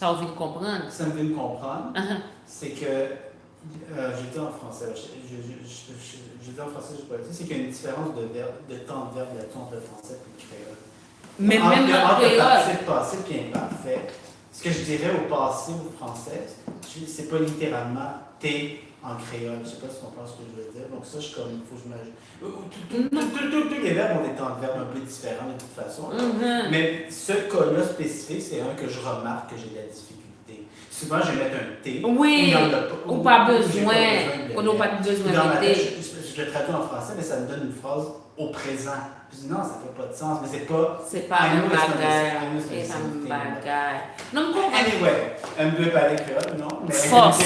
Ça a envie de comprendre. Ça me vient de comprendre, c'est que, je dis en français, je dis en français, je peux le dire, c'est qu'il y a une différence de temps de verbe là-dessus entre le français et le créole. Mais même le entre créole. participe passé et imparfait, ce que je dirais au passé au français, c'est pas littéralement t'es en créole. Je sais pas si on comprend ce que je veux dire. Donc ça, il faut que je m'ajoute. Tous les verbes ont des temps de verbe un peu différents de toute façon. Mais ce cas-là spécifique, c'est un que je remarque que j'ai de la difficulté. Souvent, je vais mettre un T. Oui, ou pas besoin. On n'a pas besoin dans ma de tête, T. je le traduis en français, mais ça me donne une phrase au présent. Je dis non, ça fait pas de sens, mais c'est pas. C'est pas un bagage. C'est un bagage. Non, mais anyway, un peu parler créole, non? Fort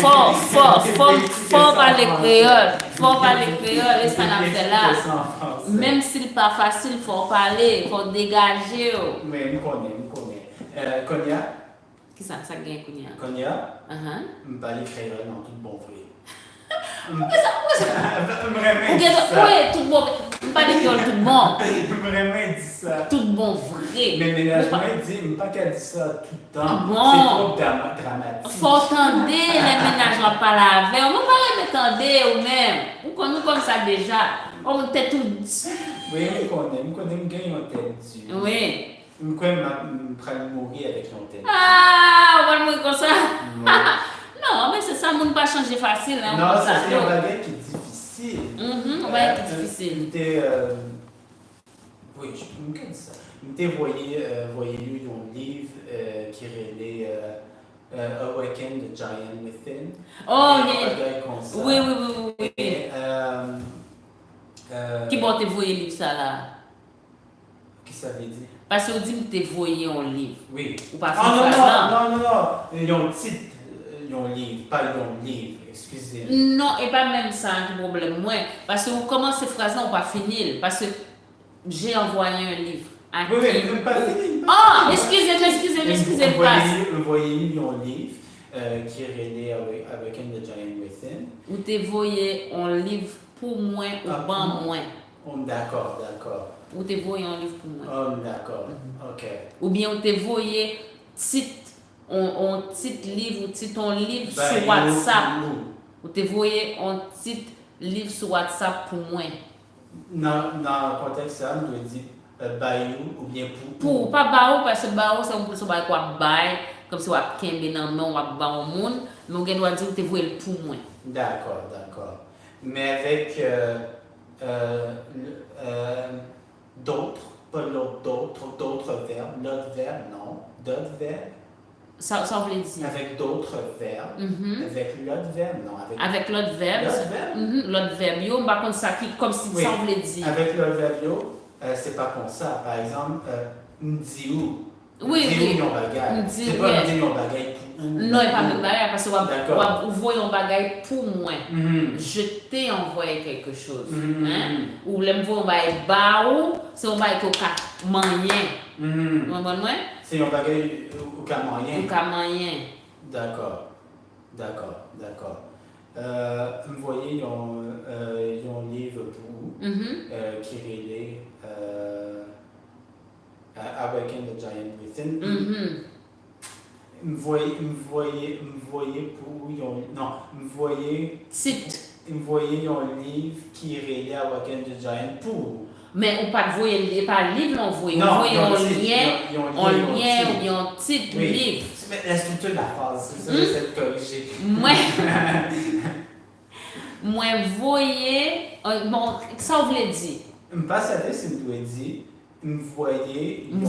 parler créole. Fort parler créole, et ça n'a fait là. Même s'il n'est pas facile, il faut parler, il faut dégager. Mais je connais. Konya? Qui ça gagne Konya? Konya? Je parle créole, non, tout bon vrai. Oui, tout bon. Pas de créole, tout bon. Vraiment dit ça. Tout bon vrai. Mais ménagement, dit pas qu'elle dit ça tout le temps. Bon. C'est trop dramatique. Faut entendre les ménagements pas laver. On ne peut pas les entendre ou même. Ou comme ça déjà. On était tout. Oui, je connais, je gagne un tel Dieu. Oui. Je connais, je prends mourir avec un tel. Ah, on va mourir comme ça. Non, mais c'est ça, on ne peut pas changer facile. Hein, non, c'est un bagage qui est difficile. Un bagage qui est difficile. Oui, je me dis ça. Je voyez lu un livre qui relait Awaken the Giant Within. Oh, oui. Qui bon te voyé livre ça là? Qui ça veut dire? Parce que vous dites que tu voyé un livre. Oui. Ou pas non. Ils ont titre, ils ont livre, pas ils ont livre, excusez. Non, et pas même ça un problème. Moi, parce que vous commencez cette phrase là, on va finir. Parce que j'ai envoyé un livre. Oui, mais pas fini. Oh, excusez. Vous voyez, ils ont un livre qui est relé avec un de Giant Within. Vous te voyez un livre pour moi ou pas moi. D'accord. Ou te voyez un livre pour moi. Oh, d'accord. Ok. Ou bien vous te voyez un titre livre ou titre un livre sur WhatsApp. Ou te voyez un titre livre sur WhatsApp pour moi. Dans le contexte, ça me doit dire bayou ou bien pour. Pas bayou parce que bayou c'est un peu ça quoi bail comme si on a kembe dans main on a ba au monde mais on doit dire que te voyez pour moi. D'accord. Mais avec d'autres, pas d'autres verbes, l'autre verbe, non, d'autres verbes. Ça veut dire. Avec d'autres verbes, avec l'autre verbe, non. Avec l'autre verbe. L'autre verbe, yo, par contre, ça qui, comme si ça voulait dire. Avec l'autre verbe, yo, c'est pas comme ça. Par exemple, m'diou. Oui. Yon bagay. C'est pas m'diou yon bagay pour ou. Non, il pas de bagay parce que vous voyez un bagay pour moi. Je t'ai envoyé quelque chose. Ou l'envoie un bagay baou, c'est un bagay qui a moyen. C'est un bagay au cas moyen. D'accord. Vous voyez, ils ont un livre pour vous qui relait Awaken the Giant Within. Vous voyez un livre qui relait Awaken the Giant pour vous. Mais on pas voyer pas livre, on voyait un lien ou bien un titre livre. Mais la structure de la phrase, c'est ça, j'essaie de corriger. Moi, voyez, bon, ça voulait dire. Pas ça, c'est me doit dire, me voyez un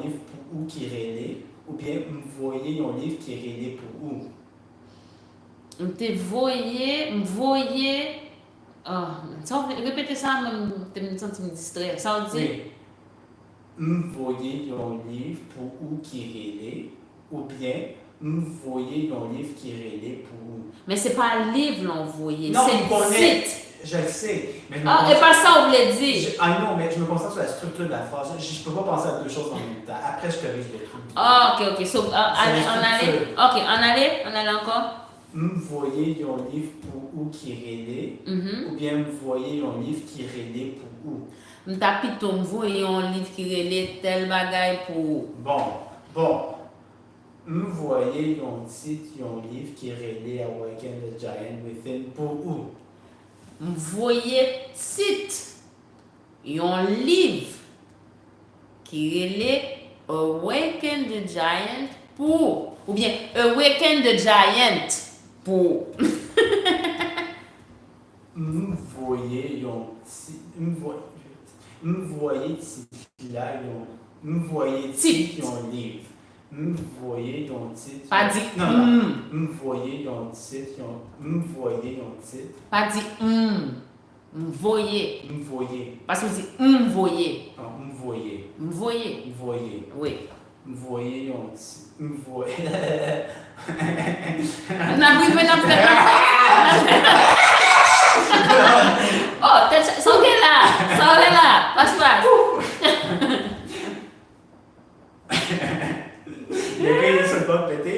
livre pour ou qui relait, ou bien me voyez un livre qui relait pour ou. Me voyez. Répétez ça, même, je me sens distrait. Ça veut dire. Me voyez un livre pour ou qui relait, ou bien me voyez un livre qui relait pour ou. Mais c'est pas un livre l'envoyer, c'est le site. Je le sais. Mais et pas ça, on voulait dire. Non, mais je me concentre sur la structure de la phrase. Je ne peux pas penser à deux choses en même temps. Après, je corrige le truc. Ok. On allait encore. Me voyez un livre pour ou ou qui relait, ou bien vous voyez un livre qui relait pour ou. M'ta plutôt m'voyer un livre qui relait tel bagay pour. Bon. Vous voyez un titre, un livre qui relait Awaken the Giant Within pour ou. M'voyer titre, un livre qui relait Awaken the Giant pour. Ou bien Awaken the Giant pour. Vous voyez un titre, vous voyez titre, un livre. Vous voyez un titre. Pas dit non. Vous voyez un titre, Pas dit m'voyer. Vous voyez. Parce que c'est m'voyer. Non, vous voyez. M'voyer. Vous voyez. Oui. Vous voyez un titre. Vous voyez. N'a plus fait Oh, sans là. Passe. Il y a quelqu'un qui se bat péter.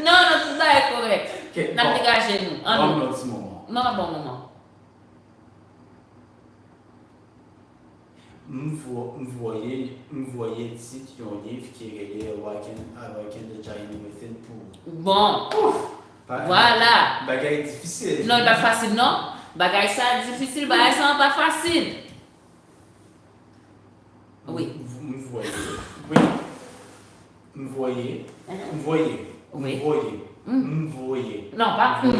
Non, tout ça est correct. Okay, N'a plus gâché nous. Un petit moment. Non, bon moment. Vous voyez le titre d'un livre qui est relié à Awaken the Giant Within pour. Bon. Voilà. Bagaille difficile. Non, il pas facile, non? Bagaille ça difficile, bagaille ça pas facile. Oui. Vous voyez. Oui. Vous voyez. Vous voyez. Oui. Vous voyez. Vous voyez. Non, pas Vous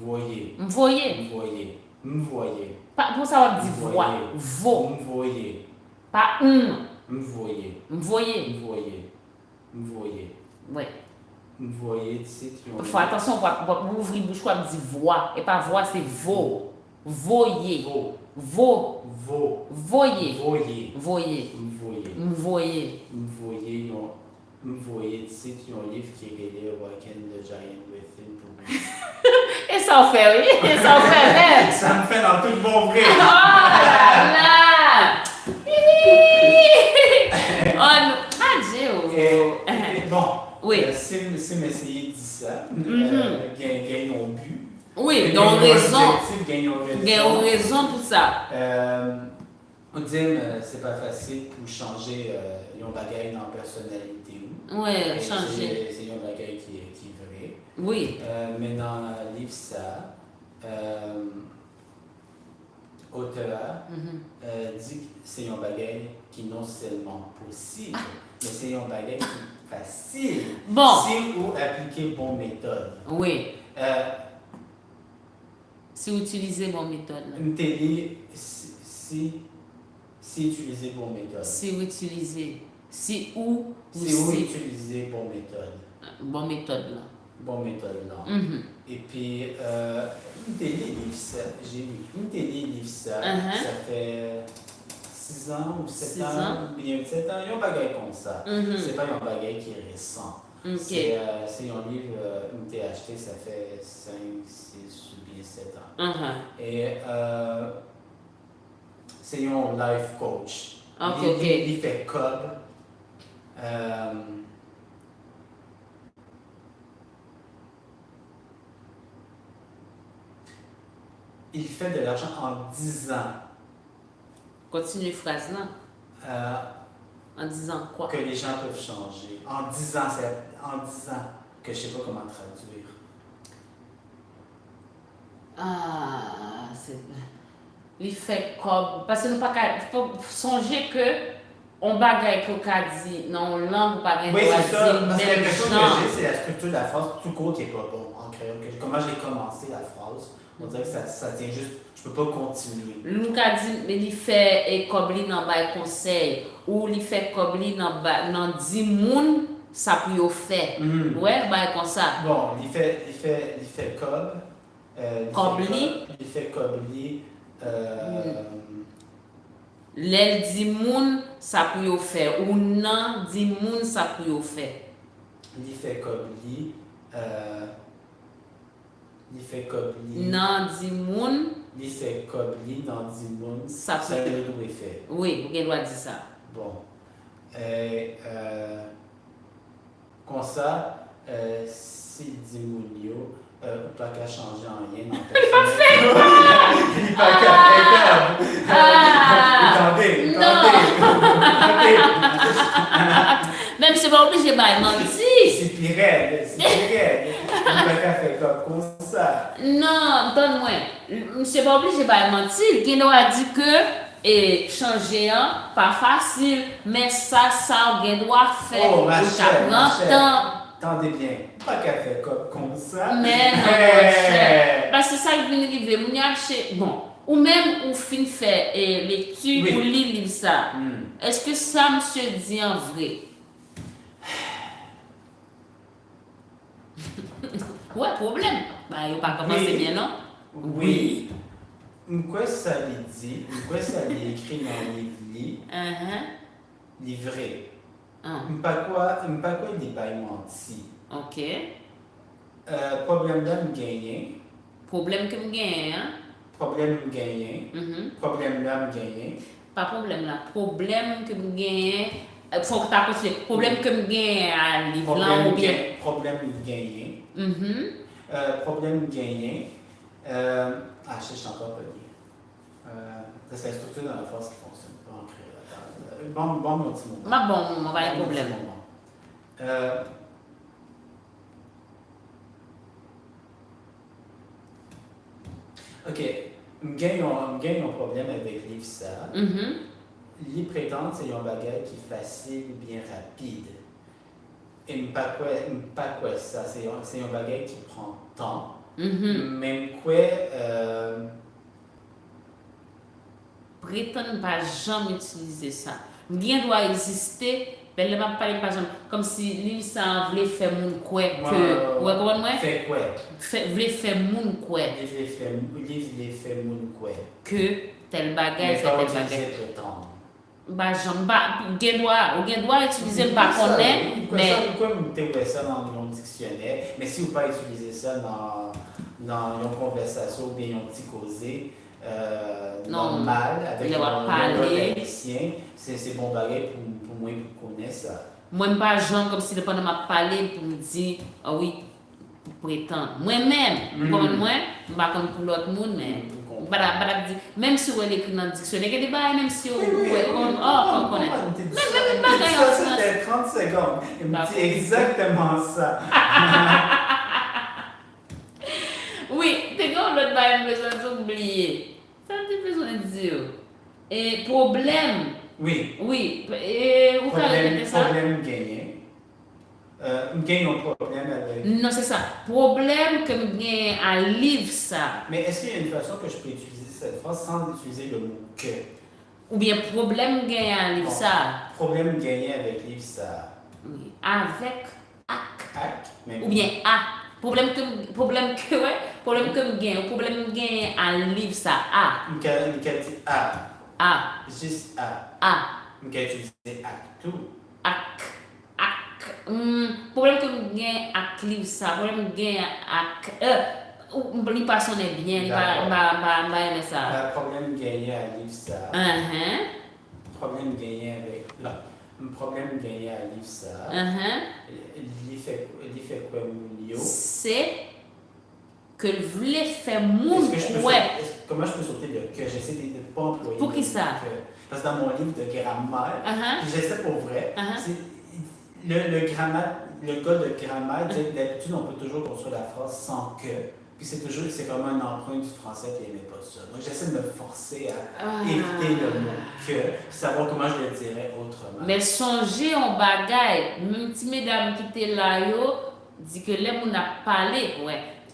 voyez. Vous voyez. Vous voyez. Vous voyez. Pas pour ça on dit voix. Vo. Vous voyez. Pas Vous voyez. Vous voyez. Vous voyez. Vous voyez. Oui. Vous voyez, c'est Il faut attention, pour ouvrir bouche, on dit voix. Et pas voix, c'est vo. Voyez. Vo. Voyez. Voyez. Voyez. Voyez. Voyez. Voyez. Voyez, c'est un livre qui est relié à Awaken the Giant Within pour. Et ça en fait, oui. Et ça en fait, même. Ça me fait dans tout le bon vrai. Oh là là. Oh non. Bon. Oui. Si m'essayer de dire ça, gagne un but. Oui, donc raison. Gagne raison pour ça. On dit c'est pas facile pour changer un bagage dans la personnalité. Oui, changer. C'est un bagage qui est vrai. Oui. Mais dans le livre, ça, auteur dit que c'est un bagage qui non seulement possible, mais c'est un bagage qui est facile. Bon. Si vous appliquez bonne méthode. Oui. Si vous utilisez bonne méthode. Une télé, si utiliser bonne méthode. Si vous utilisez. Si vous utilisez bonne méthode. Bonne méthode là. Bonne méthode là. Et puis, une télé livre ça, j'ai vu. Une télé livre ça, ça fait 6 ans ou 7 ans, bien 7 ans, il y a un bagage comme ça. C'est pas un bagage qui est récent. Okay. C'est un livre, une télé acheté, ça fait 5, 6 ou bien 7 ans. Et c'est un life coach. Il fait cob. Il fait de l'argent en 10 ans. Continue la phrase là. En disant quoi? Que les gens peuvent changer. En 10 ans, c'est en 10 ans que je ne sais pas comment traduire. C'est. Il fait comme. Parce que nous pas faut songer que on bagaille que qu'a dit non langue pas bien. Oui, c'est ça. Parce que l'impression que j'ai, c'est la structure de la phrase tout court qui n'est pas bon en créole. Comment j'ai commencé la phrase, on dirait que ça tient juste. Je peux pas continuer. Nous qu'a dit mais il fait et comme lui dans bail conseil ou il fait comme lui dans 10 moun ça peut faire. Ouais, bail comme ça. Bon, il fait cob. Kobli. Il fait Kobli. L'aile 10 moun ça peut faire ou non 10 moun ça peut faire. Il fait Kobli. Il fait Kobli. Non 10 moun. Il fait Kobli dans 10 moun. Ça le doit faire. Oui, vous doit dire ça. Bon. Comme ça, si 10 moun yo, ou pas qu'à changer en rien dans personne. Il n'est pas qu'à Attendez. Même c'est pas obligé de mentir. C'est pire. Il n'est pas qu'à faire comme ça. Non, donne-moi. C'est pas obligé de mentir. Il doit dire que et changer pas facile, mais ça on doit faire. Oh, ma chère. Temps. Attendez bien, pas qu'à faire comme ça. Mais non, parce que ça il vient arriver, mon acheter bon, ou même ou fin faire lecture ou lire ça. Est-ce que ça monsieur dit en vrai? Ouais, problème. Bah, il pas commencé bien non? Oui. Quoi ça lui dit? Quoi ça lui écrit dans le livre? Livré. Pas quoi il dit pas menti. OK. Problème là me gagner. Problème que me gagne hein? Problème me gagner. Problème là me gagner. Pas problème là. Problème que me gagne. Faut que tu as problème que me gagne à livre là ou bien problème me gagner. Problème me gagner. Je suis encore pas bien. C'est la structure dans la force qui fonctionne pas en créole. Bon, mon petit moment. Bon, on va y problème. OK. Je gagne un problème avec livre ça. Les prétendent c'est un bagage qui est facile, bien rapide. Et pas quoi ça, c'est un bagage qui prend temps. Même quoi prétendre pas jamais utiliser ça. Bien doit exister, mais le m'a parlé par exemple comme si lui ça voulait faire mon quoi que ouais comment moi fait quoi voulait faire mon quoi voulait faire mon quoi que tel bagage fait tel bagage. Bah j'en doit utiliser le pas connaît mais pourquoi vous mettez ça dans mon dictionnaire mais si vous pas utiliser ça dans une conversation ou bien un petit causé normal avec un haïtien, c'est bon bagage pour moi pour connaître ça. Moi pas genre comme si le pendant m'a parlé pour me dire ah oui pour prétendre. Moi-même, moi pas comme pour l'autre monde mais même si on écrit dans le dictionnaire, il y a des bails, même si on connaît. Même pas ça, c'était 30 secondes. Il me dit exactement ça. Oui, t'es comme l'autre bail, besoin d'oublier. Ça te besoin de dire. Et problème. Oui. Et vous avez ça? Problème gagné. Gagne un problème avec. Non, c'est ça. Problème que je gagne à livre ça. Mais est-ce qu'il y a une façon que je peux utiliser cette phrase sans utiliser le mot que? Ou bien problème gagné à livre ça. Problème gagné avec livre ça. Oui. Avec ac. Ou bien a. Problème que je gagne. Problème gagné à livre ça. A. Quel dit a? A. Juste a. A. Quel utiliser ac tout. Problème que je gagne avec livre ça. Problème que je gagne avec il pas sonner bien, il va aimer ça. Problème gagné à livre ça. Problème gagné avec là. Problème gagné à livre ça. Il fait quoi mon c'est que le voulait faire mon comment je peux sauter le que j'essaie de ne pas employer. Pour qui ça? Parce que dans mon livre de grammaire, j'essaie pour vrai. Le gars de grammaire dit que d'habitude on peut toujours construire la phrase sans que. Puis c'est vraiment un emprunt du français qui n'aimait pas ça. Donc j'essaie de me forcer à éviter le mot que, savoir comment je le dirais autrement. Mais songez en bagaille, même si mesdames qui étaient là, dit que les gens ont parlé,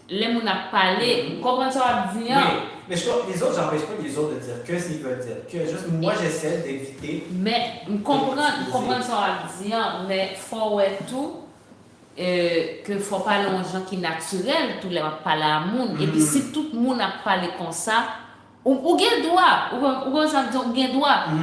les gens ont parlé, comment ça va dire? Oui, mais les autres, j'empêche pas les autres de dire que s'ils veulent dire que. Juste moi, j'essaie d'éviter. Mais comprendre ça va dire, mais faut tout. Que ne faut pas les gens qui sont naturels, tout le monde parle à monde. Et puis si tout le monde a parlé comme ça, ou gain droit,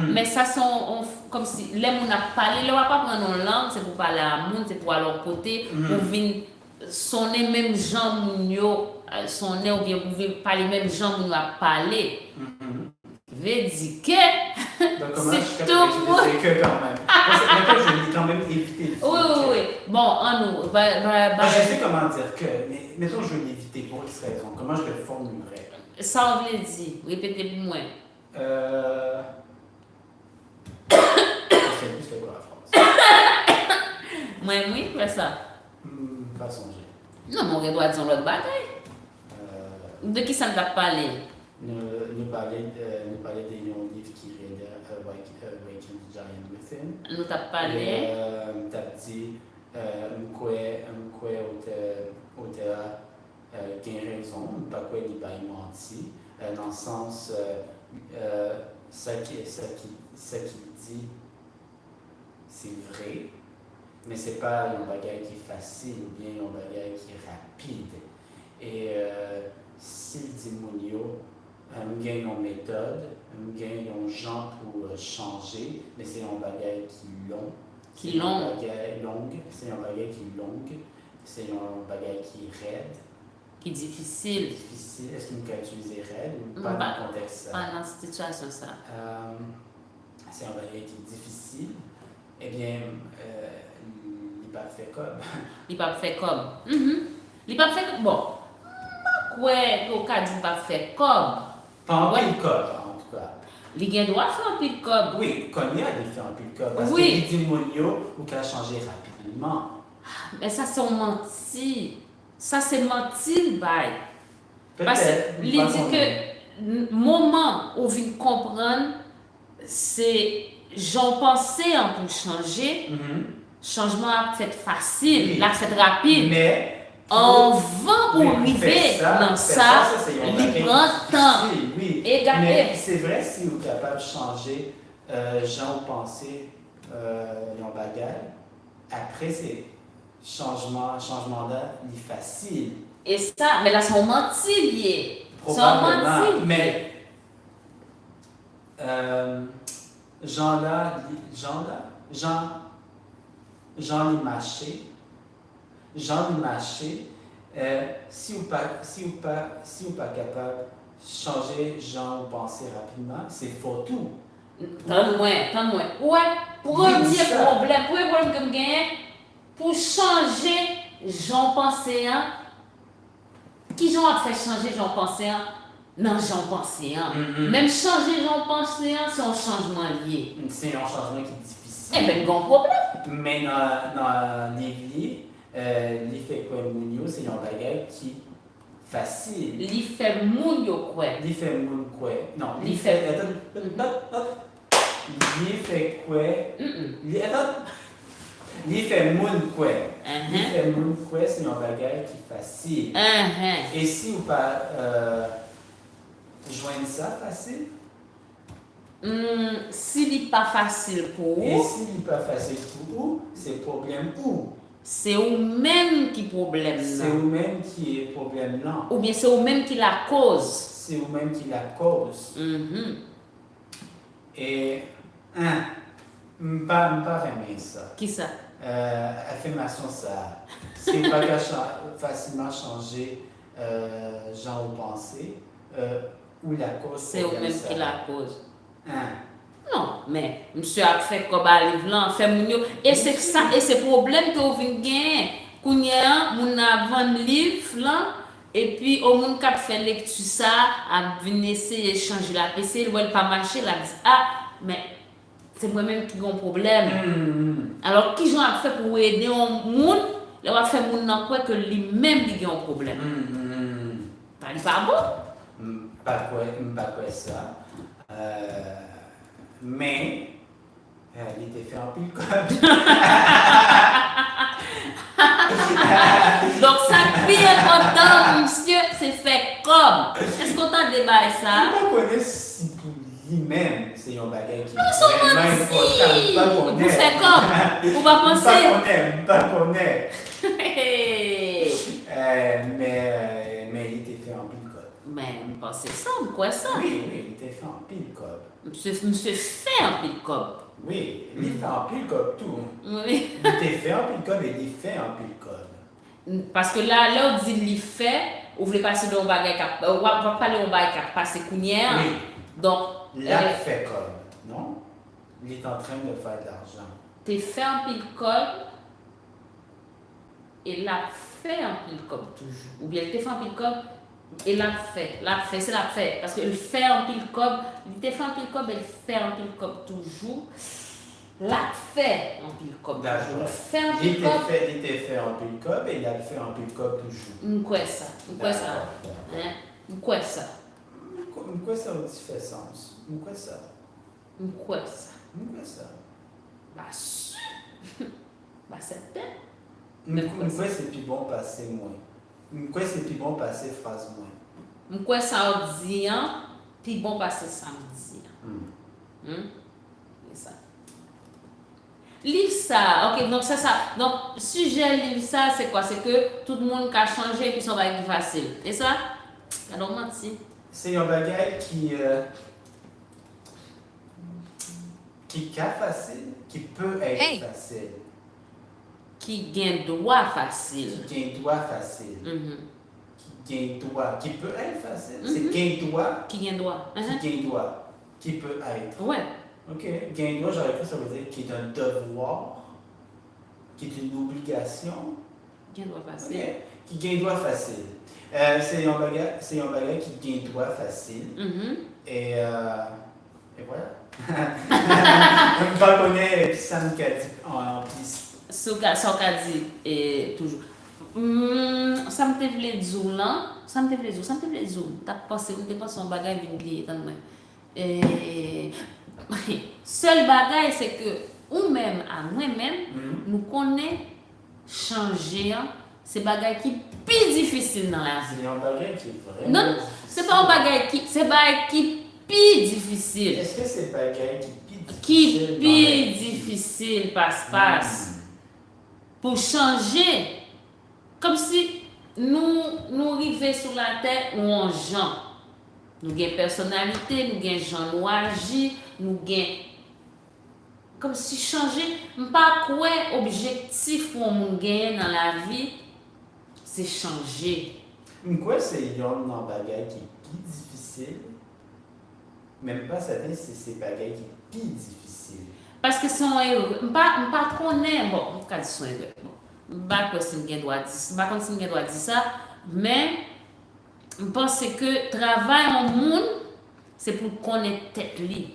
mais ça sont comme si les gens a parlé, ils ne vont pas prendre une langue, c'est pour parler à monde, c'est pour aller leur côté, pour venir sonner même gens mounio, sonner ou bien pour venir parler même gens mounio à parler. Veut dire que Donc, comment je suis C'est capable tout de moi. que quand même. Maintenant, je vais quand même éviter. Oui. Bon, en nous. Je sais comment dire que, mais mettons, je veux l'éviter pour X raison. Comment je le formulerais? Ça, on veut dire. Répétez pour moi. Je sais plus c'est quoi la phrase. Moi, oui, fais ça. Pas songer. Non, mais on doit dire l'autre bagaille. De qui ça ne t'a parlé? Nous parler de livre qui est Waking the Giant Within. Nous t'a parlé. T'as dit, auteur qui a raison, pas quoi il va menti, dans le sens, ça qu'il dit, c'est vrai, mais c'est pas un bagage qui est facile ou bien un bagage qui est rapide. Et s'il dit Mounio, on gagne une méthode, on gagne un genre pour changer, mais c'est un bagage qui est long. C'est un bagage longue, c'est un bagage qui est longue, c'est un bagage qui est raide. Qui est difficile. Difficile. Est-ce qu'il peut utiliser raide ou pas dans le contexte? Pas dans cette situation, ça. C'est un bagage qui est difficile. Eh bien, il n'est pas fait comme. Il n'est pas fait comme. Il n'est pas fait comme. Bon. Ouais, au cas du pas fait comme. Pas en pile code, en tout cas. Il doit faire un pile comme. Oui, Kanye a fait un pile code. Parce Oui. qu'il dit Monio ou qu'il a changé rapidement. Mais ça, c'est un menti. Ça, c'est menti, bye. Parce qu'il dit que moment où vous comprendre, c'est j'en pensais en pour changer. Changement a fait facile, Oui. l'a fait rapide. Mais en vent pour arriver dans ça, il prend temps. Oui. Et regardez. Mais c'est vrai si vous êtes capable de changer gens ou penser en bagage, après c'est changement là, il est facile. Et ça, mais là, c'est un menti lié. C'est un Probablement, menti. mais Jean Limaché, si vous pas capable de changer Jean ou penser rapidement, c'est faux tout. Donne-moi. Ouais, premier problème que je gagne, pour changer j'en pensais un, qui j'en a fait changer j'en pensais un? Non, j'en pensais un. Même changer j'en pensais un, c'est un changement lié. C'est un changement qui est difficile. Eh bien, grand problème. Mais dans les il fait quoi Mounio, c'est un bagage qui est facile. Il fait mounio quoi? Il fait moun quoi? Non, Il fait quoi? Il fait moun quoi? Il fait moun quoi, c'est un bagage qui est facile. Et si vous pas joindre ça facile? S'il n'est pas facile pour Et vous, s'il n'est pas facile pour vous, c'est problème où? c'est vous-même qui problème C'est là. vous-même qui est problème là. Ou bien c'est vous-même qui la cause. C'est vous-même qui la cause. Et pas aimer ça. Qui ça? Affirmation ça. C'est pas facilement changer genre ou pensée ou la cause. C'est vous-même qui la cause. Hein? Non, mais monsieur a fait comme un livre là, fait mounio. Et c'est ça, et c'est problème que vous venez gagner. Kounya, moun a vendre livre là, et puis au monde qui a fait lecture ça, a venu essayer de changer la PC, il ne pas marcher, il a dit ah, mais c'est moi-même qui ai un problème. Alors qui j'en a fait pour aider un monde, il va faire moun nan quoi que lui-même il a un problème. Pas bon? Pas quoi ça. Mais il était fait en pile comme. Donc ça qui est important, monsieur, c'est fait comme. Est-ce qu'on t'a débat ça? Je ne connais si pour lui-même, c'est un bagage qui est vraiment important. Vous faites comme? Vous va penser? Pas connaître. Mais il était fait en pile code. Mais vous pensez ça ou quoi ça? Oui, il était fait en pile code. Monsieur fait un pile code. Oui, il fait en pile code tout. Oui. Il était fait en pile code et il fait en pile code. Parce que là on dit il fait, vous voulez passer dans un bagage, on va parler d'un bagage qui a passé counière. Oui. Donc, Là, fait code, non? Il est en train de faire de l'argent. T'es fait un pile code et l'a fait un pile code toujours. Ou bien il te fait un pile code et l'a fait, c'est l'a fait. Parce que le fait un pile code, il te fait un pile code et il fait un pile code toujours. L'a fait un pile code toujours. Il fait un pile code. Il était fait un pile code et il a fait un pile code toujours. Quoi ça? Quoi ça? Hein? Quoi ça? Quoi ça aussi fait sens? Quoi ça? Quoi ça? Quoi ça? Bah c'est peut-être. Quoi c'est plus bon passer moins? Quoi c'est plus bon passer phrase moins? Quoi ça dit hein? Plus bon passer samedi. C'est ça. Livre ça, ok, donc c'est ça. Donc, sujet livre ça, c'est quoi? C'est que tout le monde a changé et puis ça va être facile. C'est ça? Alors, menti. C'est un bagage qui est facile, qui peut être facile. Qui gagne droit facile. Qui gagne droit facile. Qui gagne droit, qui peut être facile. C'est gagne droit. Qui gagne droit. Qui gagne droit. Qui peut être. Ouais. Ok. Gagne droit, j'aurais cru ça veut dire qui est un devoir, qui est une obligation. Gagne droit facile. Okay. Qui gagne droit facile. C'est un bagage qui gagne droit facile. Et voilà. Je ne connais qui ça nous dit en plus. Ça qu'a dit toujours. Ça me te voulait dire là. Ça me te voulait dire. T'as pensé un bagage vient lié dans moi. Seul bagage c'est que ou même à moi-même nous connaît changer c'est bagage qui plus difficile dans la vie. C'est un bagage qui est vraiment non, c'est pas un bagage qui c'est bagage qui plus difficile. Est-ce que c'est bagage qui plus difficile passe pour changer comme si nous arrivions sur la terre ou en gens. Nous avons personnalité, nous avons gens nous agir, nous avons comme si changer, pas quoi objectif pour nous gagner dans la vie, c'est changer. Quoi c'est un bagage qui est plus difficile? Même pas certain si c'est bagage qui est plus difficile. Parce que son heureux, pas connaître bon, on dit son heureux. Pas que si nous doit dire, pas comme si nous doit dire ça, mais je pense que travail en monde c'est pour connaître tête li.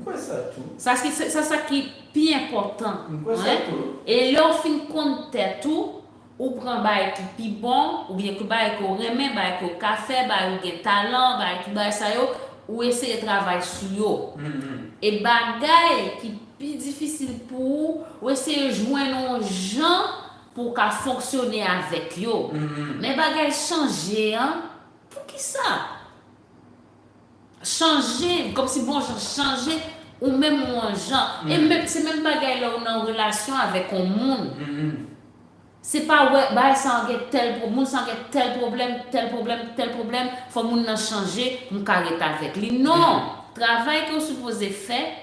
Quoi ça tout? Ça c'est ça qui est plus important. Quoi ça tout? Et là on fin compte tête tout ou prend bail qui plus bon ou bien que bail ko remet bail ko café bail ou gen talent bail qui bail ça yo ou essayer de travailler sur yo. Et bagay qui plus difficile pour ou essayer de joindre gens pour qu'à fonctionner avec yo. Mais bagay changer hein? Pour qui ça? Changer comme si bon changer ou même un genre et même c'est même bagay là on est en relation avec un monde. C'est pas ouais bah ça a tel problème ça a tel problème faut moun nan changer mon carré avec lui non travail que vous supposez faire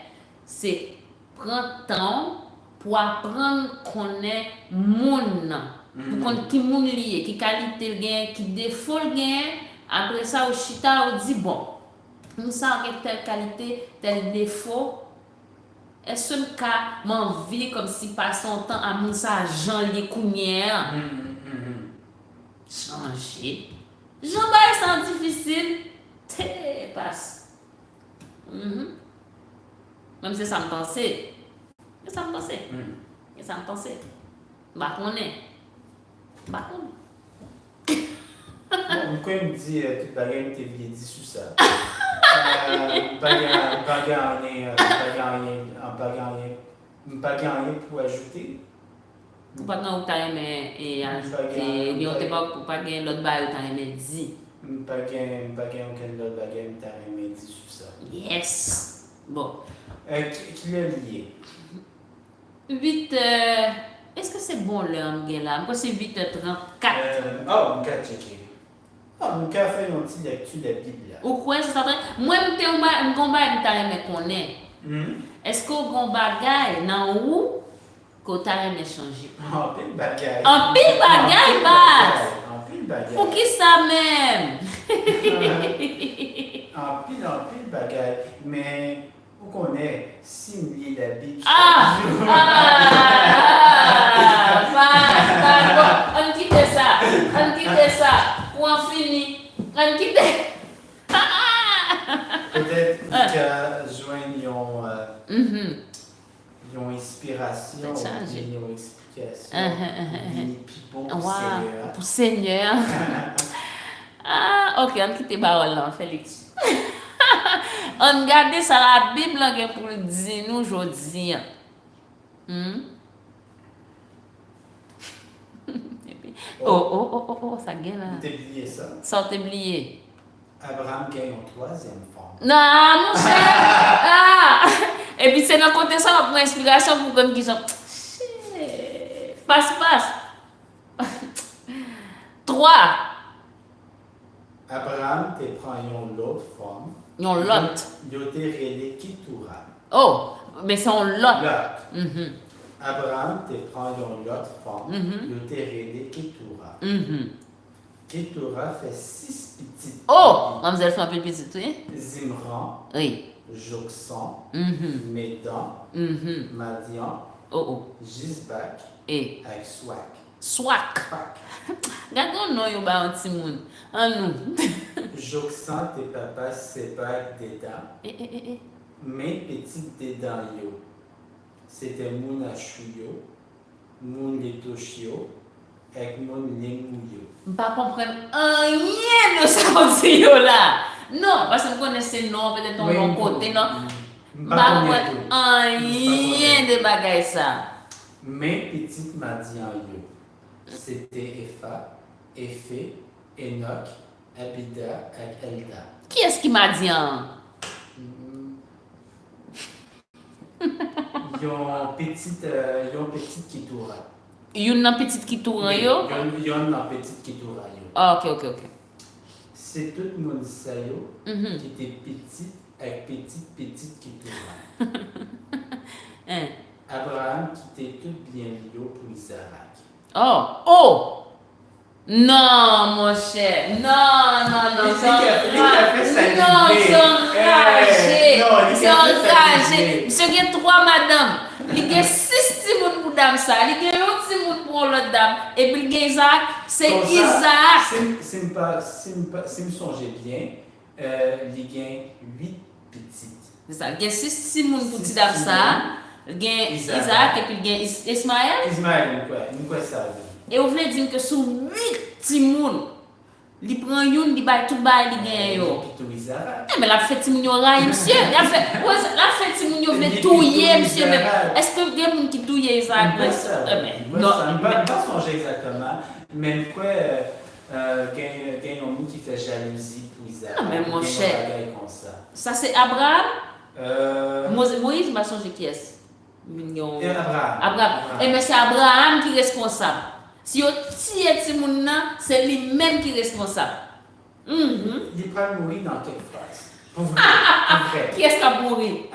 c'est prendre temps pour apprendre connaître moun pour connaître qui moun lié qui qualité gain qui défaut gain après ça au chita on dit bon moun ça a telle qualité tel défaut. Est-ce que cas m'envie comme si passe son temps à mon ça Jean les counières changer Jean bah c'est difficile t'es passe même si ça me pensait ça me pensait bah on est Bon, quand il me dit toute bagarre t'es bien dit sur ça. Pas gagner pour ajouter. Pas gagner t'as aimé et ajouter mais on t'es pas gagner l'autre bail t'as aimé dit. Pas gagner aucun autre bagarre t'as aimé dit sur ça. Yes. Bon. Qui est lié? 8 est-ce que c'est bon l'heure là? Moi c'est 8h34. On peut checker. On peut faire une petite lecture de la Bible. Ou quoi c'est ça? Moi un combat m'ta aimé connaît. Est-ce que on bagay nan ou que t'as aimé changer? En pile bagaille. En pile bagaille bas. En pile bagaille. Pour qui ça même? En pile bagaille. Mais Où qu'on est, si on lit la Bible Ah! chaque jour. On quitte ça. Pour en finir. On quitte. Peut-être que joignent ils ont inspiration, ils ont explication, ils ont Seigneur. Pour Seigneur. Ah, ok, on quitte les paroles là, Félix. On regarde ça la Bible là, pour le dire nous aujourd'hui. Oh, ça gagne là. T'as oublié ça? Ça t'es oublié. Abraham gagne en troisième forme. Non, mon cher. Et puis c'est dans le côté ça, on prend inspiration pour comme qui sont. Passe. 3. Abraham te prend une autre forme. Yon lot. Il a été relé Ketura. Oh, mais c'est un lot. Lot. Abraham te prend une autre forme. Il a été relé Ketura. Ketura fait 6 petites. Oh, mademoiselle fait un peu petite, oui? Zimran. Oui. Joksan. Médan. Madian. Gisbak. Et avec Swak. Swak. Regardons nous, yon ba un petit monde. En nous. Joksan, tes papas, c'est pas dedans. Mes petites dedans, yo. C'était mon achuyo, mon letochio, avec mon lemouyo. Je ne comprends rien de ça qu'on dit là. Non, parce que je connais ces noms, peut-être ton bon côté, non? Je ne comprends rien de bagaille ça. Mes petites madian yo. C'était Epha, Ephé, Enoch, Abida et Elda. Qui est-ce qui m'a dit hein? Ils ont petite Ketura. Yon nan petite qui tourne yo? Ils ont une petite Ketura yo. Ah, ok. C'est tout le monde ça yo qui était petit avec petite Ketura. Abraham qui était tout bien yo pour Isaac. Oh! Non, mon cher. Non. C'est enragé. Monsieur, il y a 3 madames. Il y a 6 petits pour dame ça. Il y a un petit monde pour l'autre dame. Et puis il y a Isaac. C'est Isaac. Si me songez bien, il y a 8 petites. C'est ça. Il y a 6 petits monde pour dame ça. Il y a Isaac et puis il y a Ismaël. Ismaël, quoi ça? Et vous voulez dire que sur 8 petits monde, il prend une, il bat tout bas, il gagne yo. Mais la fête moun yo raille monsieur. La fête moun yo veut touyer monsieur. Est-ce que il y a des gens qui touyer Isaac? Non, je ne vais pas songer exactement. Même quoi, il y a un monde qui fait jalousie pour Isaac. Mais mon cher. Ça c'est Abraham? Moïse m'a changé qui est-ce? Abraham. Mais c'est Abraham qui est responsable. Si vous tirez ce monde, c'est lui-même qui est responsable. Il peut mourir dans quelle phrase? Pour vrai. Qui est-ce qui a mouru?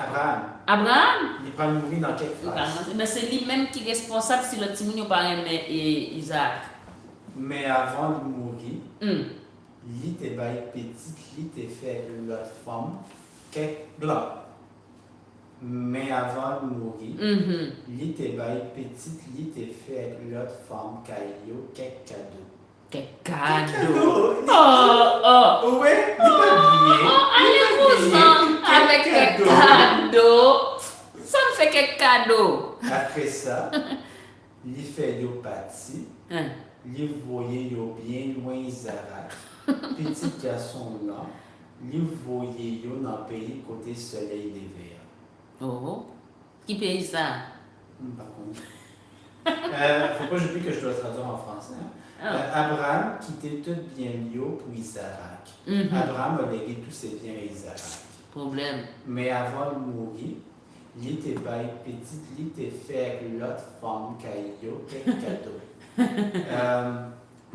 Abraham. Il peut mourir dans quelle phrase? Mais c'est lui-même qui est responsable si le petit moun pas aimé Isaac. Mais avant de mourir, il était petit, il était fait l'autre femme, quelques blancs. Mais avant de mourir, il était petit, il était fait l'autre femme, caillou, quelques cadeaux. Quelques cadeaux? Oh! Oui, il peut Allez-vous-en avec quelques cadeaux. Ça me fait quelques cadeaux. Après ça, il fait yo parti, il voyait yo bien loin Isaac. Petit garçon là, il voyait yo dans le pays côté soleil des verts. Oh, qui paye ça? Par contre. Faut pas j'oublie que je dois traduire en français. Abraham quittait tout bien lieu pour Isaac. Abraham a légué tous ses biens à Isaac. Problème. Mais avant de mourir, il était petit, il était fait avec l'autre femme caillou, quelques cadeaux.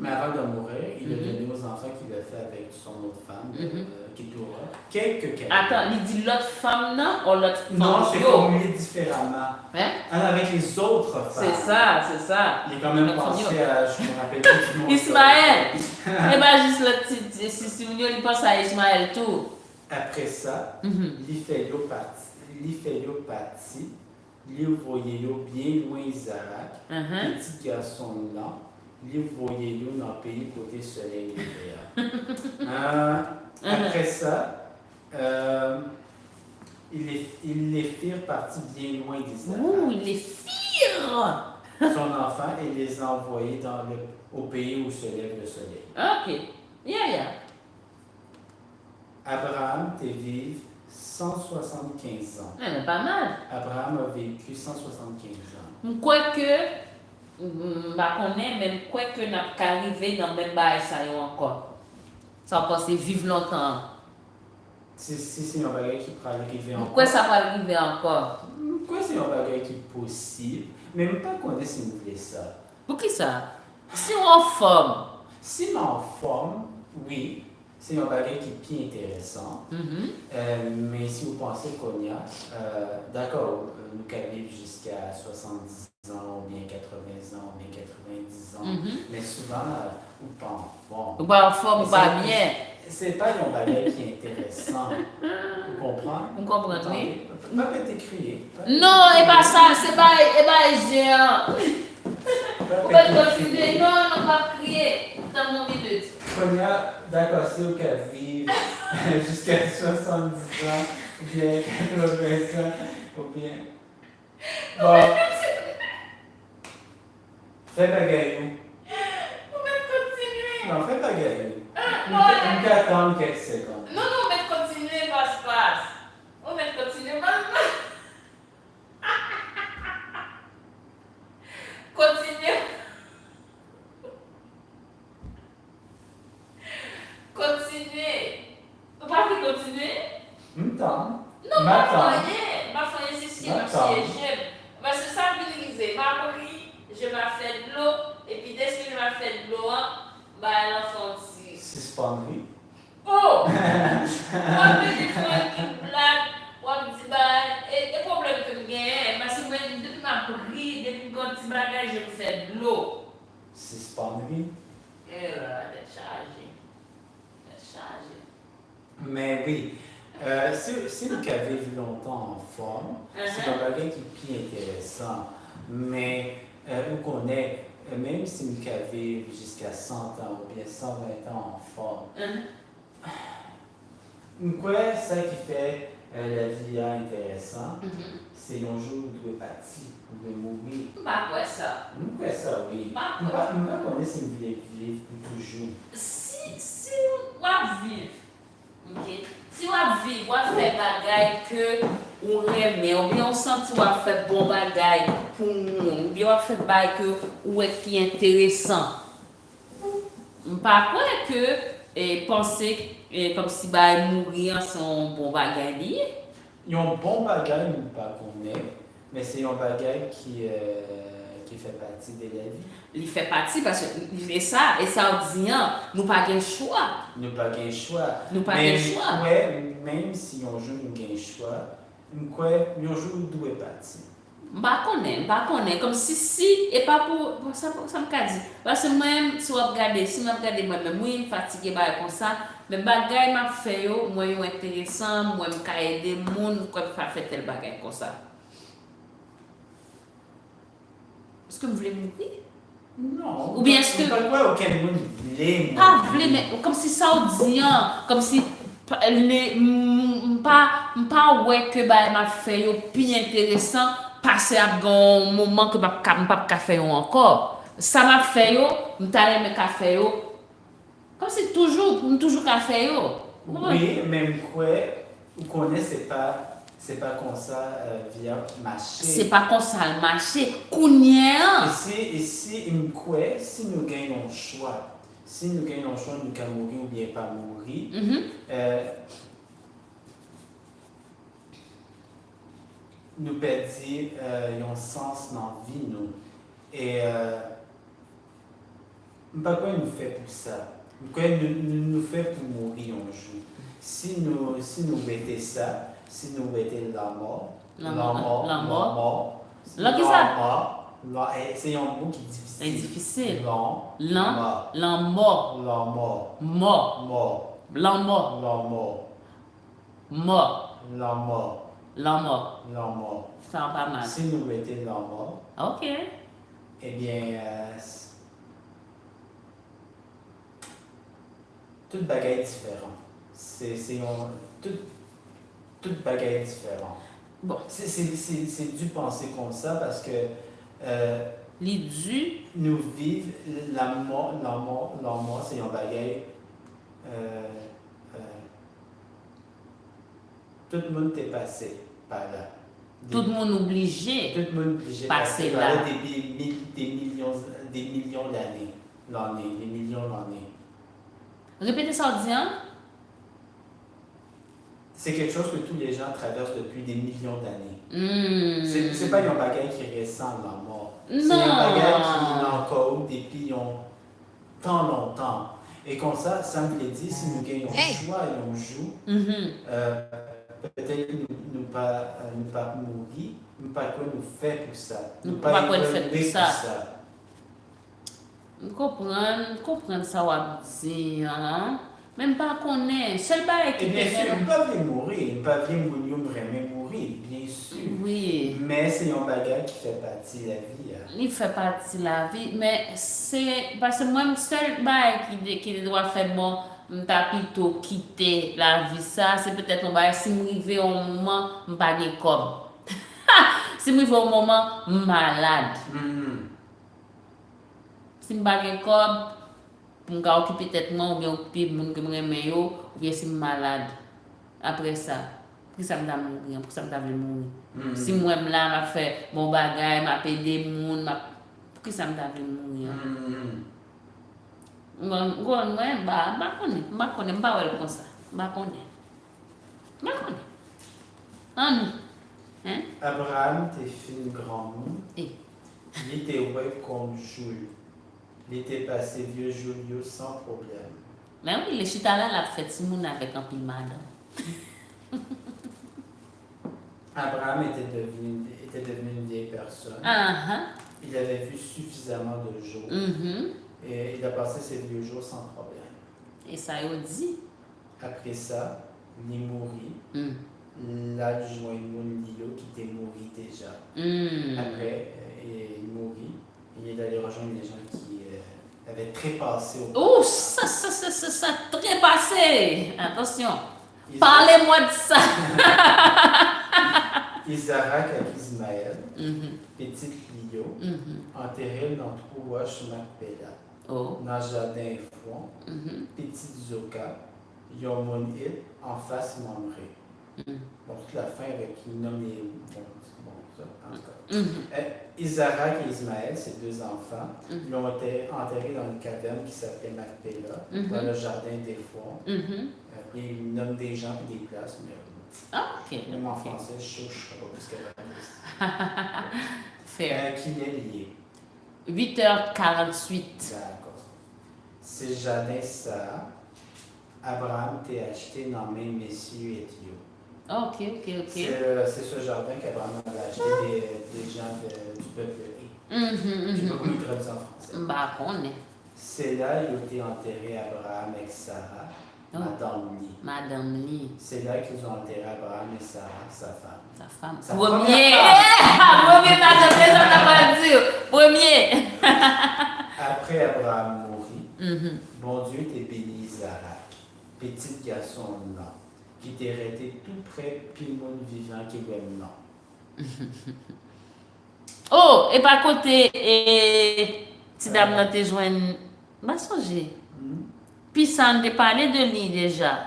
Mais avant de mourir, il a donné aux enfants qu'il a fait avec son autre femme, Ketura, quelques cadeaux. Attends, il dit l'autre femme là ou l'autre femme? Non, c'est formulé différemment. Avec les autres femmes. C'est ça. Il est quand même pensé à, je me rappelle plus du nom. Ismaël. Eh bien, juste le petit, si il pense à Ismaël tout. Après ça, il fait yo parti. li fait yo parti, li voyait yo bien loin Isaac, petit garçon là, li voyait yo dans le pays côté soleil l'hiver. Après ça, ils les firent partir bien loin d'Isaac. Ouh, ils les firent! Son enfant et les a envoyés au pays où se lève le soleil. Ok, yeah. Abraham te vive 175 ans. Mais pas mal. Abraham a vécu 175 ans. Quoique, je connais même quoique n'a pas arrivé dans le même bail ça encore. Ça va passer vivre longtemps. C'est un bagage qui peut arriver encore. Pourquoi ça va arriver encore? Pourquoi c'est un bagage qui est possible? Mais même pas qu'on ait si vous voulez ça. Pour qui ça? Si on en forme. Si on en forme, oui. C'est un bagage qui est bien intéressant. Mais si vous pensez qu'on y a, d'accord, nous pouvons vivre jusqu'à 70 ans, ou bien 80 ans, ou bien 90 ans. Mais souvent, ou pas. Bon. Ou pas en forme, ou pas bien. C'est pas un bagage qui est intéressant. Vous comprenez? Vous comprenez? Pas crier. Non, et pas ça, c'est pas géant. Vous pouvez continuer. Non, on va crier dans mon minute. D'accord, si vous pouvez vivre jusqu'à 70 ans, ou bien 80 ans, ou bien. Bon. Faites la gaillou. Vous pouvez continuer. Non, faites la gaillou. On peut attendre quelques secondes. Non, mais continuer, passe. On va continuer maintenant. Continue. Vous pouvez continuer? M'attends. Non, ma foyer, c'est ce qui m'a j'aime. Parce que ça veut dire, ma pris, je vais faire de l'eau, et puis dès que je vais faire de l'eau, l'enfant aussi. C'est sponderie. Oh! On me dit qui blague, on me dit, et le problème que j'ai, parce que depuis ma pris, depuis quand tu bagages, je vais faire de l'eau. C'est sponderie. Et là, t'es chargé. Mais oui, si vous avez vu longtemps en forme, c'est un bagage qui est plus intéressant. Mais vous connaissez, même si vous avez jusqu'à 100 ans ou bien 120 ans en forme, quoi ça qui fait la vie intéressante, c'est un jour où vous devez partir, vous devez mourir. Pas quoi ça? Quoi ça, oui. Nous ne connaissons si vous voulez vivre pour toujours. Si on vivre, ok? Si on vivre, on fait bagaille que on aime, ou bien on sent qu'on va faire bon bagaille pour nous, ou bien on fait bagaille que ou est qui est intéressant. Pas quoi que penser comme si mourir sans bon bagaille. Il y a un bon bagage, nous ne pas connaître, mais c'est un bagage qui fait partie de la vie. Il fait partie parce qu'il fait ça, et ça dit, nous pas de choix. Nous pas de choix. Nous pas de choix. Même si on joue un choix, nous joue d'où est parti. Pas connaît, comme si, et pas pour ça me dit. Parce que moi, si vous regardez moi-même, moi, je suis fatigué comme ça, mais bagay m'a fait yo, moi, yo intéressant, moi, je peux aider les gens, pourquoi je faire tel bagay comme ça. Est-ce que vous voulez mourir? Non. Ou bien est-ce que. Pas quoi auquel monde voulait. Pas voulez, mais comme si ça dit, comme si. Pas ouais que m'a fait yo plus intéressant. Passer à un moment que je ne peux pas faire encore. Ça m'a fait, je me café. Comme c'est toujours café. Oui, même quoi, vous connaissez c'est pas comme ça via marché. C'est pas comme ça le marché. Kounia. Si nous gagnons le choix, nous pouvons mourir ou bien pas mourir. Nous perdons un sens dans la vie, nous. Et pas quoi nous fait pour ça. Quoi nous fait pour mourir un jour. Si nous mettons ça, si nous mettons la mort, c'est un mot qui est difficile. C'est difficile. Mort. L'an mort. L'an mort. Ça va pas mal. Si nous mettons l'an mort, Ok. eh bien, toute bagaille différente. Toute bagaille différente. Bon. C'est dû penser comme ça parce que Les dû. nous vivons la mort, c'est un bagaille. Tout le monde est passé par là. Tout le monde obligé. Tout le monde obligé de passer par là des millions d'années. Des millions d'années. Répétez ça en disant. C'est quelque chose que tous les gens traversent depuis des millions d'années. C'est pas un bagage qui est récent dans la mort. C'est un bagage qui est encore depuis tant longtemps. Et comme ça me veut dire, si nous gagnons choix et on joue, peut-être nous pas mourir, nous pas quoi nous faire pour ça. Nous pas quoi nous faire pour ça. Comprendre ça va dire, hein? Même pas qu'on est. Seul pas qui bien sûr, nous pas bien mourir, nous pas bien mourir, bien sûr. Oui. Mais c'est un bagage qui fait partie de la vie. Hein. Il fait partie de la vie, mais c'est parce que moi, seul bail qui doit faire bon, m'ta plutôt quitter la vie ça, c'est peut-être un bail si m'arrive au moment m'pas de comme. Si m'arrive au moment malade. Si m'pas de comme pour me occuper tête moi ou bien occuper moun que m'aime yo ou bien si malade. Après ça, pour ça m'ta mourir, pour ça m'ta mourir. Si moi là m'a fait mon bagage, m'a aider moun, pour ça m'ta mourir. Moi ba connais pas ouais comme ça. Ba connais. Hein? Abraham t'es fini grand monde. Il était ouais comme Jules. Il était passé vieux Julio sans problème. Mais oui, les chita là l'a fait Simon avec un pile madame. Abraham était devenu une vieille personne. Il avait vu suffisamment de jours. Et il a passé ses vieux jours sans problème. Et ça y dit. Après ça, il mourit. L'adjoint Mounio qui était mort déjà. Après, il mourit. Il est allé rejoindre des gens qui avaient trépassé au Oh, ça, trépassé! Attention, parlez-moi de ça! Isaac avec Ismaël, petite Lio, enterré dans trois Macpéla, dans le jardin Efron, petite Zoka, Yomonil, en face Mamré. Bon, toute la fin avec qui nomme les. Bon, ça, en tout cas. Isaac et Ismaël, ses deux enfants, ils ont été enterrés dans une caverne qui s'appelait Macpéla, dans le jardin d'Efron. Après, ils nomment des gens et des places, mais. Même en français, je ne sais pas plus qu'elle va qui est lié. 8h48. D'accord. C'est jardin ça. Abraham t'a acheté dans mes messieurs et Dieu. Ok. C'est ce jardin qu'Abraham avait acheté des gens du peuple. Je ne sais pas comment il traduit en français. C'est là qu'il a été enterré Abraham avec Sarah, Madame Lee. C'est là qu'ils ont enterré Abraham et Sarah, sa femme. Premier! Après Abraham mourit, bon Dieu t'a béni Isaac, petit garçon blanc, qui t'est resté tout près, puis le monde vivant qui est non. Oh, et par côté, si dame n'a te joint, va songer. Puis ça on a parlé de lui déjà.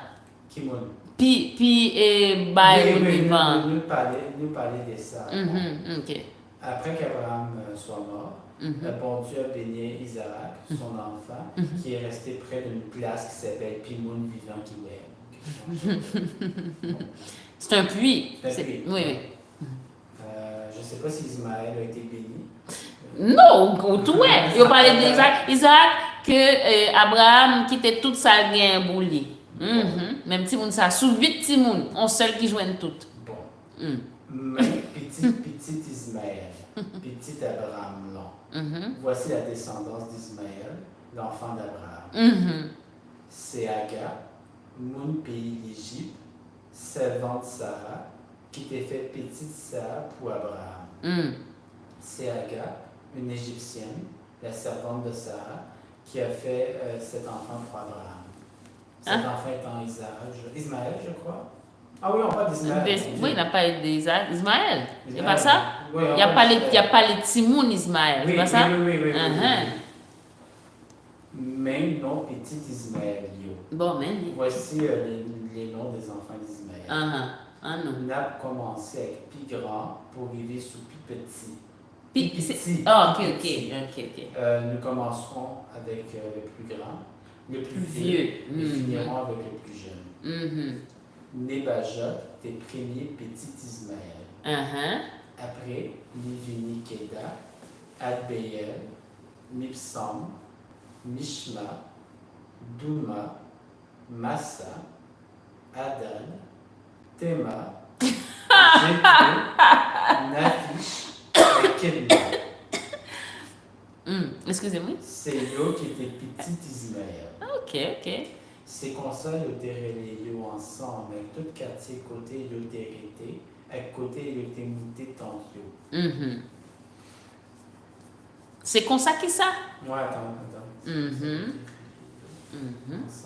Qui m'a Puis vivant. Nous parler de ça. Ok. Après qu'Abraham soit mort, le bon Dieu a béni Isaac, son enfant, qui est resté près d'une place qui s'appelle Pimoun vivant qui est. C'est un puits. Oui. Je ne sais pas si Ismaël a été béni. Non, tout est. Il parlait d'Isaac. Isaac, que Abraham quittait toute sa gain pour lui. Même si on ça sous 8 Timoun, on seul qui joignent tout. Bon. Mais petit Ismaël, petit Abraham long. Voici la descendance d'Ismaël, l'enfant d'Abraham. C'est Agar, mon pays d'Égypte, servante Sarah, qui t'a fait petite Sarah pour Abraham. C'est Agar, une Égyptienne, la servante de Sarah, qui a fait cet enfant pour Abraham. Cet enfant étant Ismaël, je crois. Ah oui, on parle d'Ismaël. Oui, il n'a pas d'Ismaël. C'est pas ça? Oui, Il n'y a pas les Timoun Ismaël, oui, c'est pas ça? Oui. Même nom petit Ismaël. Bon, mais. Voici les noms des enfants d'Ismaël. Non. N'a commencé avec pi grand pour arriver sous pi petit. Petit. Ok. Nous commencerons avec le plus grand, le plus vieux, et finirons avec le plus jeune. Nebajot, tes premiers petits Ismaël. Après, Livini Keda, Adbeyel, Mipsam, Mishma, Douma, Massa, Adal, Tema, Jethro, Nafish et Kedma. Excusez-moi. C'est eux qui étaient petits Ismaël. Ok. C'est comme ça qu'ils étaient reliés ensemble, avec tout quartier côté ils étaient hérités, avec côté ils étaient montés tant C'est comme ça que ça? Ouais, attends. Ensemble,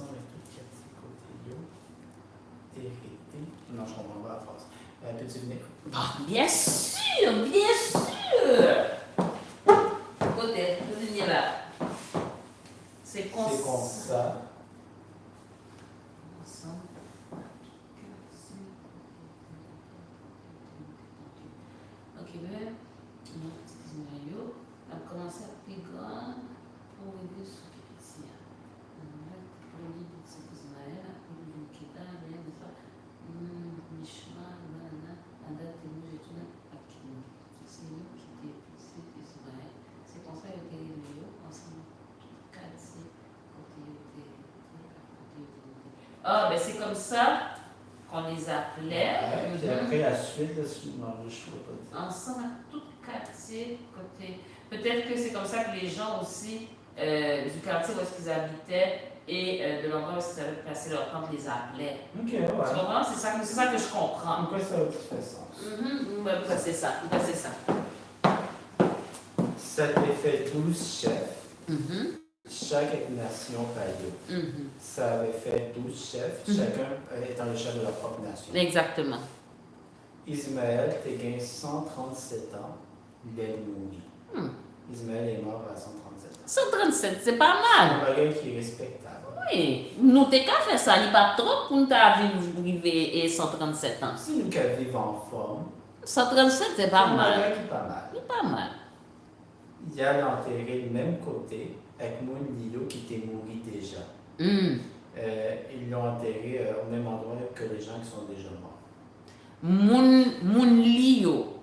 avec tout quartier côté ils étaient hérités. Non, je comprends pas la phrase. Peux-tu venir? Bien sûr. Côté, vous venez là. C'est comme ça. Ok, bien. On a commencé à plus grand pour aider ce qui est premier petit Ismaël, après le Keda, rien de ça. Mishma, Ada, Temu, Jetuna, Akim. C'est nous qui étaient petit Ismaël. C'est pour ça qu'il y a des ensemble. Quartier, côté. Ah, ben c'est comme ça qu'on les appelait. Puis après, la suite, je ne peux pas dire. Ensemble à tout quartier, côté. Peut-être que c'est comme ça que les gens aussi du quartier où est-ce qu'ils habitaient et de l'endroit où ils avaient placé leur camp les appelaient. Ok, Tu comprends? C'est ça que je comprends. Pourquoi ça fait sens? C'est ça. Ça te fait 12 chefs. Chaque nation païenne. Ça avait fait 12 chefs, chacun étant le chef de leur propre nation. Exactement. Ismaël a gagné 137 ans, il est mort. Ismaël est mort à 137 ans. 137, c'est pas mal. C'est un bagage qui est respectable. Oui, nous t'es qu'à faire ça, il n'y a pas trop pour nous vivre et 137 ans. Si nous vivons en forme, 137, c'est pas mal. C'est pas mal. C'est pas mal. Il y a l'enterré du même côté avec Moun Lilo qui était mort déjà. Ils l'ont enterré au même endroit que les gens qui sont déjà morts. Moun Lio.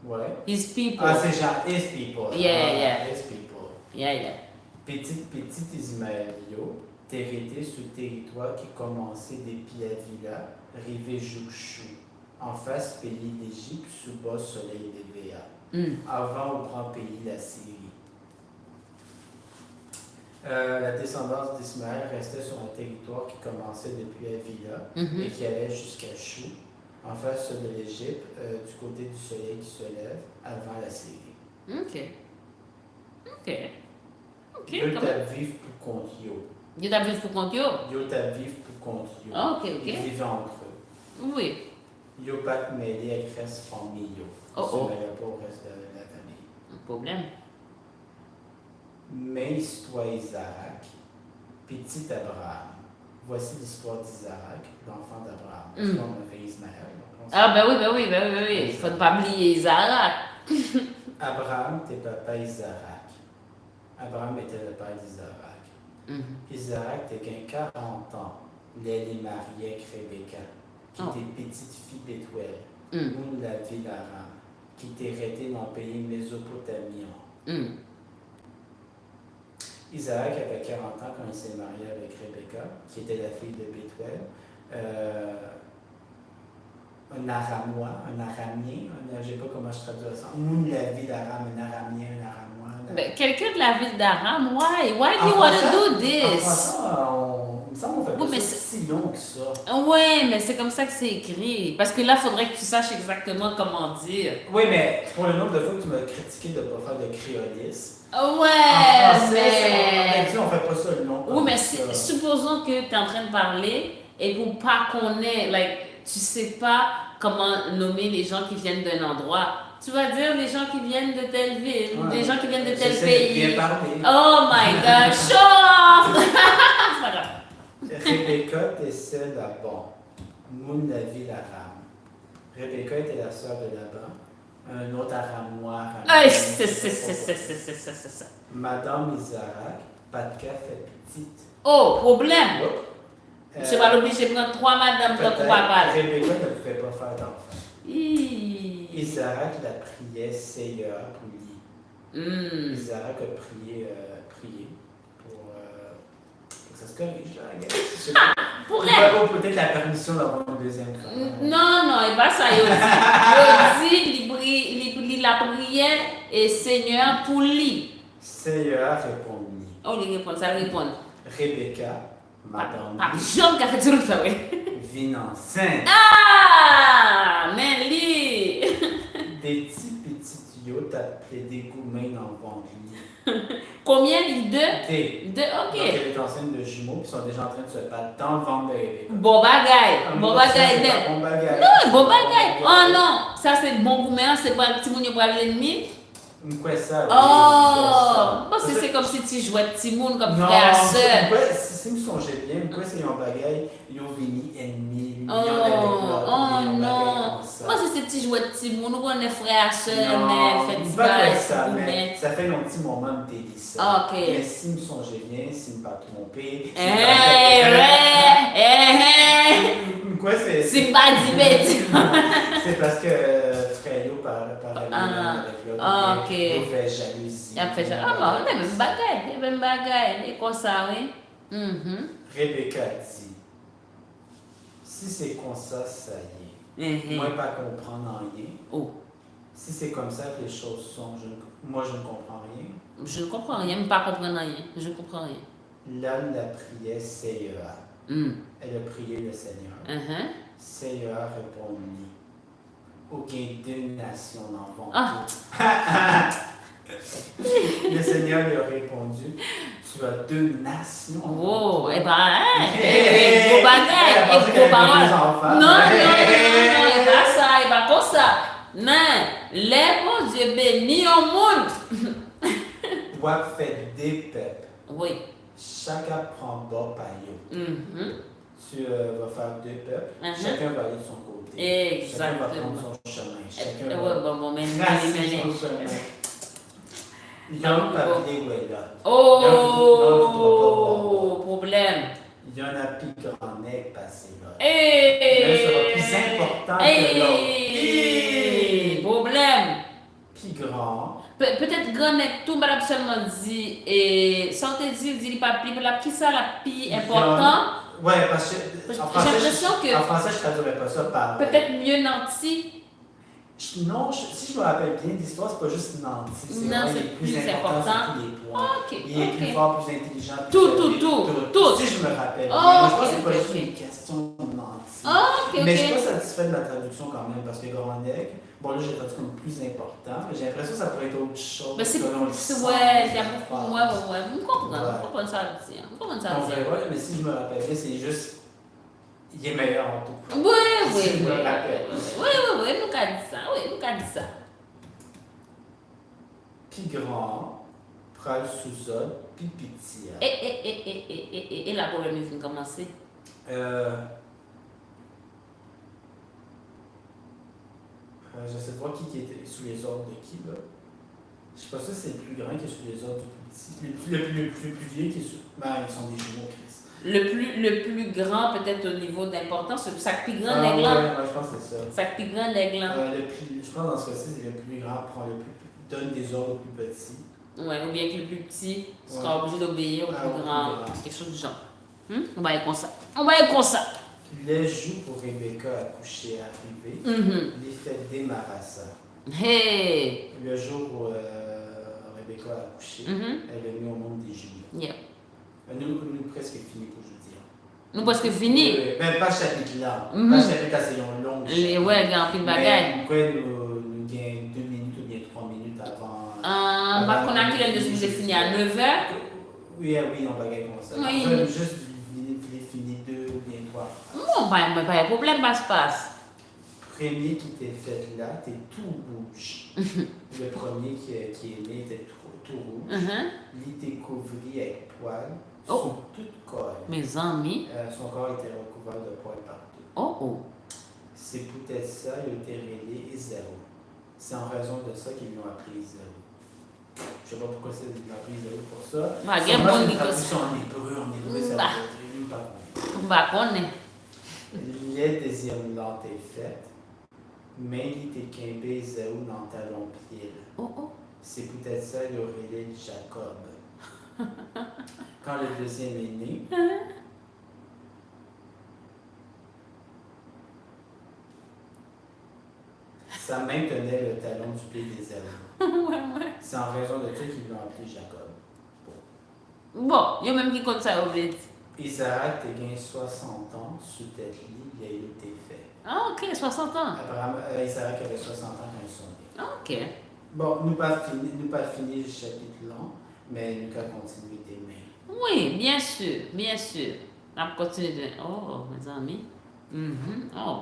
Ouais. His people. Ah, c'est genre his people. Yeah. His people. Yeah. Petit Ismaël Lio, hérité sur le territoire qui commençait depuis Avila, rivé Jouchou, en face pays d'Égypte, sous bas soleil de Béa, avant au grand pays la Syrie. La descendance d'Ismaël restait sur un territoire qui commençait depuis Avila et qui allait jusqu'à Chou, en face de l'Égypte, du côté du soleil qui se lève, avant la Syrie. Ok. Yo t'a vivre pour contre yo. Yo t'a vivre pour contre yo? Yo t'a vivre pour contre yo. Ok. Ils vivaient entre eux. Oui. Yo pas te mêler avec le reste famille yo. Ils se mêlaient pas au reste de la famille. Un problème. Mais l'histoire d'Isaac, petit Abraham. Voici l'histoire d'Isaac, l'enfant d'Abraham. Parce qu'on avait Ismaël. Oui. Il ne faut pas oublier Isaac. Abraham était papa Isaac. Abraham était le père d'Isaac. Isaac était 40 ans. Il est marié avec Rebecca, qui était petite fille d'Étuel, ou de la ville d'Aram, qui était restée dans le pays mésopotamien. Isaac avait 40 ans quand il s'est marié avec Rebecca, qui était la fille de Bethuel. Un aramois, un aramien, je ne sais pas comment je traduis ça. Ou de la ville d'Aram, un aramien, un aramois. Quelqu'un de la ville d'Aram, why do you want to do this? En passant, Il me semble qu'on fait Oui, pas mais ça si long que ça. Ouais, mais c'est comme ça que c'est écrit. Parce que là, il faudrait que tu saches exactement comment dire. Oui, mais pour le nombre de fois que tu m'as critiqué de ne pas faire de créolisme, Ouais, en français, mais... on fait pas ça long Oui, comme mais ça. supposons que tu es en train de parler et pour pas qu'on ait, tu sais pas comment nommer les gens qui viennent d'un endroit. Tu vas dire les gens qui viennent de telle ville, ou les gens qui viennent de tel pays. Bien parler. Oh my god, chauffe! C'est pas grave. Rebecca décède à Bon, Moun la ville arabe. Rebecca était la sœur de Laban, un autre aramois. C'est ça. Madame Isaac, Patka fait petite. Oh, problème! Je suis pas Euh, obligé de prendre 3 madames de coupable. Rebecca ne pouvait pas faire d'enfant. Isaac Isaac la priait Seigneur pour lui. Isaac a prié pour que ça se corrige, là, je sais pas. pour Il elle. va peut-être la permission d'avoir une deuxième femme. Non, et pas ça, il dit, il la prière et Seigneur pour lui. Seigneur répondit. Oh, il répond, ça répond. Rebecca, madame, Pas Jean qui a fait tout ça, oui. vit enceinte. Ah, mais lui. Des petits yo t'appelé des gourmets dans le ventre. Combien il deux? Deux. Deux, Donc, ok. elle est enceinte de jumeaux, puis ils sont déjà en train de se battre dans le ventre de Rebecca. Bon bagaille. Bon bagaille, net. Bon bagaille. Non, bon bagaille. Oh non, ça c'est bon gourmet, c'est pas le petit moun qui prend l'ennemi. Quoi ça? Oh, bon, c'est comme si tu jouais petit moun comme frère à soeur. Si je me songeais bien, pourquoi c'est un bagaille, ils ont venu ennemi, Oh non. Moi, c'est ces petits jouets de petit moun, on est frère à soeur, mais fait ça, mais ça fait un petit moment de délice. Ok. Mais si je me songeais bien, si je ne pas trompé. Quoi c'est? C'est pas dit bête. C'est parce que Freyo parlait avec l'autre. Ok. Il fait jalousie. Il a fait jalousie. Ah bon, il y a même bagaille. Et comme ça, oui. Rebecca dit, si c'est comme ça y est. Moi, pas comprendre rien. Oh. Si c'est comme ça que les choses sont, moi, je ne comprends rien. Je ne comprends rien, mais pas comprendre rien. Je ne comprends rien. L'âne la priait Seigneur. Elle a prié le Seigneur. Seigneur répondit, aucun deux nations n'en vont. Le Seigneur lui a répondu, tu as deux nations. Oh, eh ben, gros bagaille, gros parole. Non, et pas ça, et pas comme ça. Non, les bons Dieu bénis au monde. Wap fait des peuples. Oui. Chacun prend bord par yo. Tu vas faire deux peuples. Chacun va aller de son côté. Exactement. Chacun va prendre son chemin. Chacun va tracer son chemin. Il y a un papier où elle est là. Oh, problème. Il y en a plus grand nez passé là. L'un sera plus important que l'autre. Problème. Plus grand. Peut-être grand nez tout, madame seulement dit, et sans te dire, dit pas plus, mais la qui ça la plus important. Ouais, parce que en français, je traduirais pas ça par. Peut-être mieux nanti. Non, si je me rappelle bien, l'histoire, c'est pas juste nanti. C'est plus important. Il est plus fort, plus intelligent. Tout. Si je me rappelle bien. Moi, je pense que c'est pas juste une question de nanti. Mais je suis pas satisfait de la traduction quand même, parce que Grand Nègre, bon là, j'ai traduit comme plus important, mais j'ai l'impression que ça pourrait être autre chose. Mais c'est ouais, vous comprenez ça aussi. Mais si je me rappelle bien, c'est juste. Il est meilleur en tout. Oui, je me rappelle. Oui, nous avons dit ça. Puis grand, pral sous-zone, puis pitié. Et la problème est venue commencer. J'essaie de voir qui était sous les ordres de qui, là. Je sais pas si c'est le plus grand qui est sous les ordres du plus petit. Le plus vieux qui est sous. Ben, ils sont des jumeaux, Chris. Le plus grand, peut-être au niveau d'importance, c'est ça plus grand l'aigle. Ouais, je pense que c'est ça. Ça plus grand l'aigle. Je pense dans ce cas-ci, c'est le plus grand donne des ordres au plus petit. Ouais, ou bien que le plus petit sera obligé d'obéir au plus grand. Quelque chose du genre. On va aller comme ça. Les jours pour Rebecca accoucher arrivé, les fêtes démarrassa. Hey! Le jour où Rebecca a accouché, elle est venue au monde des jumeaux. Yeah. Nous presque fini pour jeudi. Nous presque fini. Ben, pas chapitre là. Pas chapitre là, c'est un long chapitre. Ouais, il y a un peu de bagaille. Mais nous gagnons 2 minutes ou bien 3 minutes avant. Par contre, on a qu'il de vous fini à 9h. Oui, on va gagner comme ça. Oui. Juste fini 2 ou bien 3. Bon, pas de problème, passe. Premier qui t'est fait là, t'es tout rouge. Le premier qui est né, t'es tout rouge. Il était couvert avec poils sur toute corps. Mes amis. Son corps était recouvert de poils partout. Oh. C'est peut-être ça, il a été révélé zéro. C'est en raison de ça qu'ils lui ont appelé zéro. Je ne sais pas pourquoi ils lui ont appelé zéro pour ça. C'est une traduction en hébreu, ça veut dire pas connaître. Les deuxième langue est faite, mais il était quimpé zéro dans talon pied. C'est peut-être ça, il a révélé Jacob. Quand le deuxième est né, sa main tenait le talon du pied d'Ésaü. C'est en raison de ça qu'ils l'ont appelé Jacob. Bon, il y a même qui compte ça au bled. Isaac a gagné 60 ans sous tête libre, il a été fait. Ah, ok, 60 ans. Apparemment, Isaac avait 60 ans quand ils sont nés. Ah, ok. Bon, nous pas fini le chapitre long, mais nous allons continuer d'aimer. Oui, bien sûr. On va continuer de... Oh, mes amis. Oh.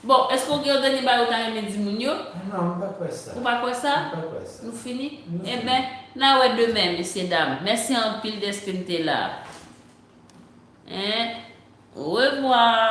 Bon, est-ce qu'on regarde les barres au temps de Mounio? Non, pas quoi ça. Ou pas quoi ça? Pas quoi ça. Nous finissons? Eh bien, là, ouais, demain, messieurs, dames. Merci en pile d'être là. Au revoir.